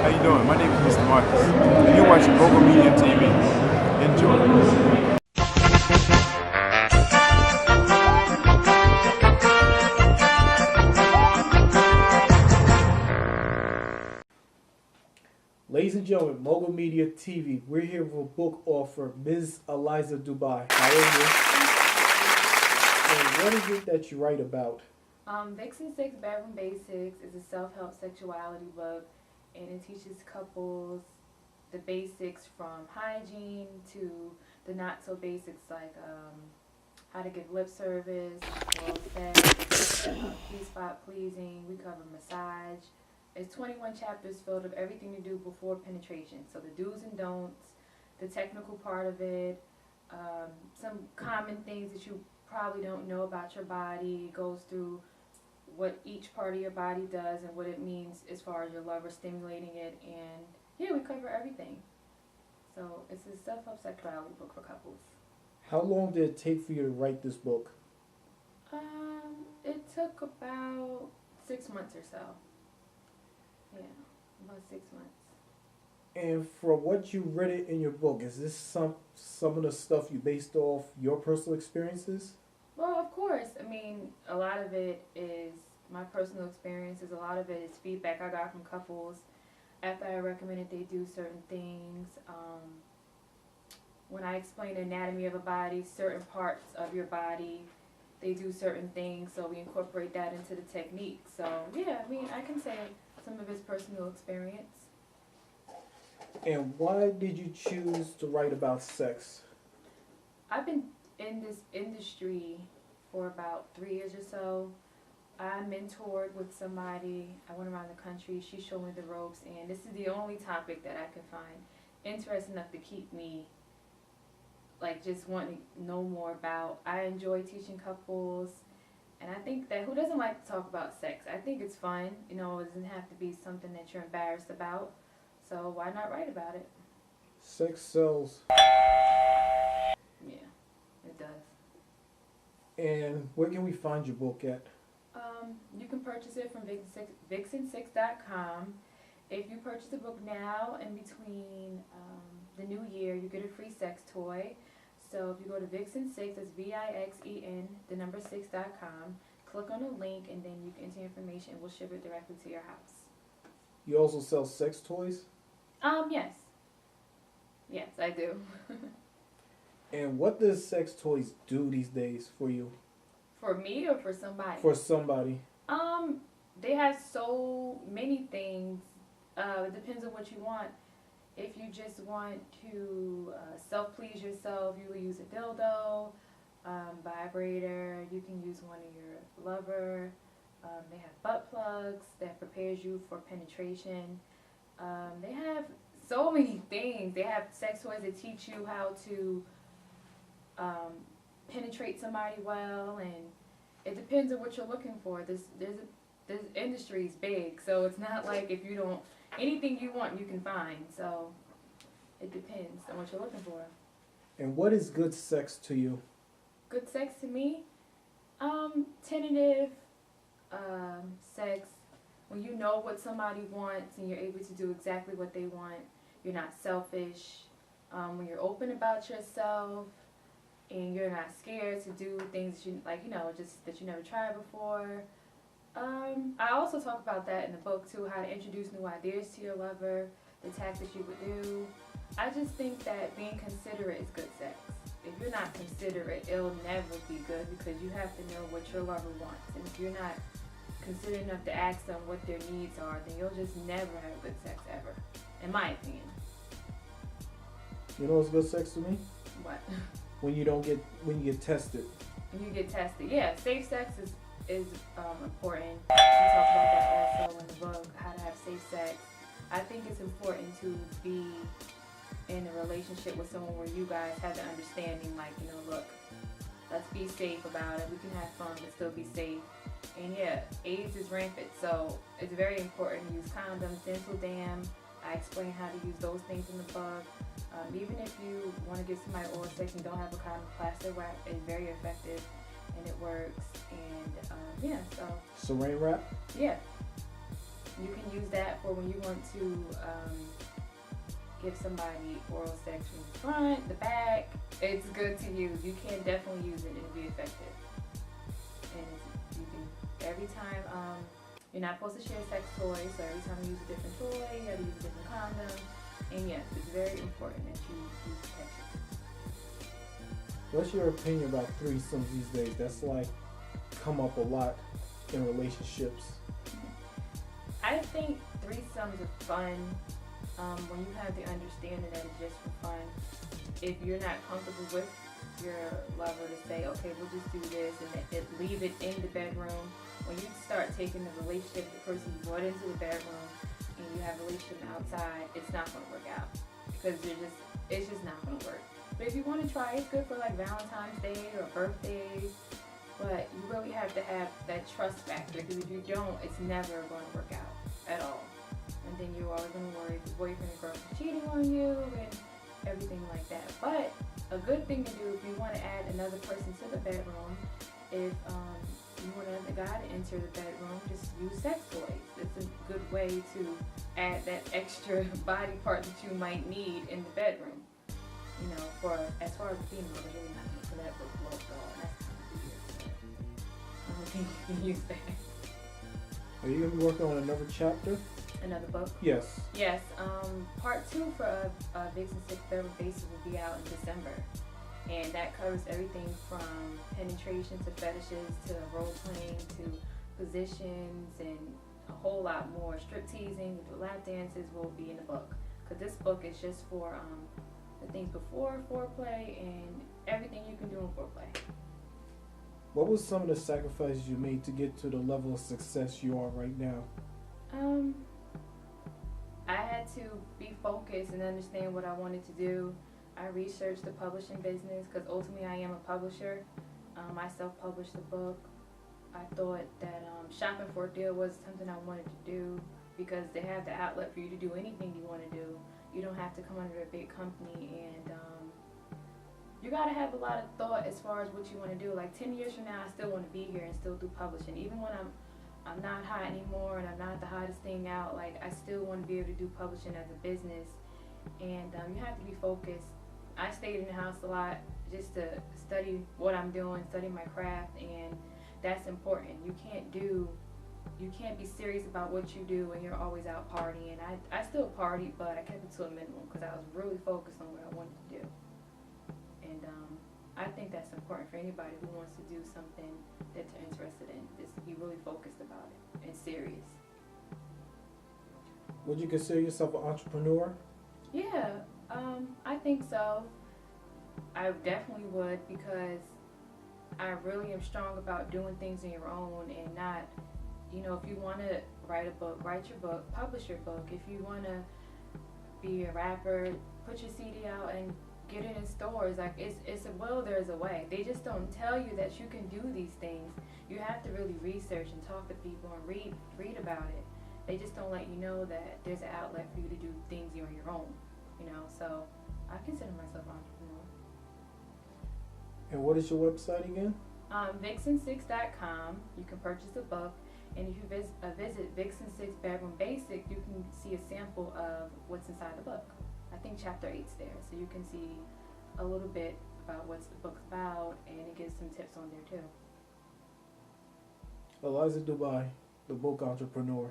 How you doing? My name is Mr. Marcus, and you're watching Global Media TV. Enjoy. Ladies and gentlemen, Mogul Media TV, we're here with a book author, Ms. Eliza Dubai. How are you? And what is it that you write about? Vixen 6 Bedroom Basics is a self-help sexuality book, and it teaches couples the basics from hygiene to the not-so-basics like how to give lip service, oral sex, P-spot pleasing. We cover massage. It's 21 chapters filled of everything to do before penetration. So the do's and don'ts, the technical part of it, some common things that you probably don't know about your body. It goes through what each part of your body does and what it means as far as your lover stimulating it. And yeah, we cover everything. So it's a self-help sexuality book for couples. How long did it take for you to write this book? It took about 6 months or so. Yeah, about 6 months. And from what you read it in your book, is this some of the stuff you based off your personal experiences? Well, of course. I mean, a lot of it is my personal experiences. A lot of it is feedback I got from couples after I recommended they do certain things. When I explain the anatomy of a body, certain parts of your body, they do certain things, so we incorporate that into the technique. So, yeah, I mean, I can say some of his personal experience. And why did you choose to write about sex? I've been in this industry for about 3 years or so. I mentored with somebody. I went around the country. She showed me the ropes, and this is the only topic that I could find interesting enough to keep me like just wanting to know more about. I enjoy teaching couples, and I think that who doesn't like to talk about sex? I think it's fun. You know, it doesn't have to be something that you're embarrassed about. So why not write about it? Sex sells. Yeah, it does. And where can we find your book at? You can purchase it from Vixen6.com. If you purchase the book now and between the new year, you get a free sex toy. So if you go to Vixen6, that's VIXEN, the number 6.com, click on the link, and then you can enter information, and we'll ship it directly to your house. You also sell sex toys? Yes. Yes, I do. And what does sex toys do these days for you? For me or for somebody? For somebody. They have so many things. It depends on what you want. If you just want to self-please yourself, you will use a dildo, vibrator. You can use one of your lover. They have butt plugs that prepares you for penetration. They have so many things. They have sex toys that teach you how to penetrate somebody well, and it depends on what you're looking for. This industry is big, so it's not like if you don't, anything you want you can find. So it depends on what you're looking for. And what is good sex to you? Good sex to me, tentative sex, when you know what somebody wants and you're able to do exactly what they want. You're not selfish. When you're open about yourself and you're not scared to do things that you like, just that you never tried before. I also talk about that in the book too, how to introduce new ideas to your lover, the tactics you would do. I just think that being considerate is good sex. If you're not considerate, it'll never be good, because you have to know what your lover wants. And if you're not considerate enough to ask them what their needs are, then you'll just never have good sex ever, in my opinion. You know what's good sex to me? What? When you get tested. When you get tested. Yeah, safe sex is important. We talk about that also in the book, how to have safe sex. I think it's important to be in a relationship with someone where you guys have the understanding, like, look, let's be safe about it. We can have fun but still be safe. And yeah, AIDS is rampant, so it's very important to use condoms, dental dam. I explain how to use those things in the book. Even if you want to give somebody oral sex and don't have a condom, plastic wrap is very effective and it works. And yeah, so. Saran wrap? Yeah. You can use that for when you want to give somebody oral sex from the front, the back. It's good to use. You can definitely use it and it'll be effective. And you can, every time, you're not supposed to share sex toys, so every time you use a different toy, you have to use a different condom. And yes, it's very important that you use protection. What's your opinion about threesomes these days? That's like come up a lot in relationships. I think threesomes are fun when you have the understanding that it's just for fun. If you're not comfortable with your lover to say, okay, we'll just do this and leave it in the bedroom. When you start taking the relationship with the person you brought into the bedroom and you have a relationship outside, it's not going to work out because it's just not going to work. But if you want to try, it's good for like Valentine's Day or birthdays. But you really have to have that trust factor because if you don't, it's never going to work out at all. And then you're always going to worry if your boyfriend or girlfriend cheating on you and everything like that. But a good thing to do if you want to add another person to the bedroom, if you want another guy to enter the bedroom, just use sex toys. It's a good way to add that extra body part that you might need in the bedroom. You know, for as far as the female, there's really not for that book blow doll, and that's kind of weird. So I don't think you can use that. Are you gonna be working on another chapter? Another book? Yes. Yes. Part 2 for Vixen 6 Beverly Bases will be out in December. And that covers everything from penetration to fetishes to role playing to positions and a whole lot more. Strip teasing, lap dances will be in the book. Because this book is just for the things before foreplay and everything you can do in foreplay. What was some of the sacrifices you made to get to the level of success you are right now? I had to be focused and understand what I wanted to do. I researched the publishing business because ultimately I am a publisher. I self-published the book. I thought that shopping for a deal was something I wanted to do because they have the outlet for you to do anything you want to do. You don't have to come under a big company, and you got to have a lot of thought as far as what you want to do. Like 10 years from now, I still want to be here and still do publishing. Even when I'm not hot anymore and I'm not the hottest thing out, like I still want to be able to do publishing as a business. And you have to be focused. I stayed in the house a lot just to study what I'm doing, study my craft, and that's important. You can't be serious about what you do when you're always out partying. I still partied, but I kept it to a minimum because I was really focused on what I wanted to do. And I think that's important for anybody who wants to do something that they're interested in, is to be really focused about it and serious. Would you consider yourself an entrepreneur? Yeah, I think so. I definitely would because I really am strong about doing things on your own and not, you know, if you want to write a book, write your book, publish your book. If you want to be a rapper, put your CD out and get it in stores. Like it's a will, there's a way. They just don't tell you that you can do these things. You have to really research and talk to people and read about it. They just don't let you know that there's an outlet for you to do things on your own, you know. So I consider myself an entrepreneur. And what is your website again? Vixen6.com. You can purchase the book, and if you visit Vixen 6 Bedroom Basic, you can see a sample of what's inside the book. I think chapter 8's there, so you can see a little bit about what the book's about, and it gives some tips on there too. Eliza Dubai, the book entrepreneur.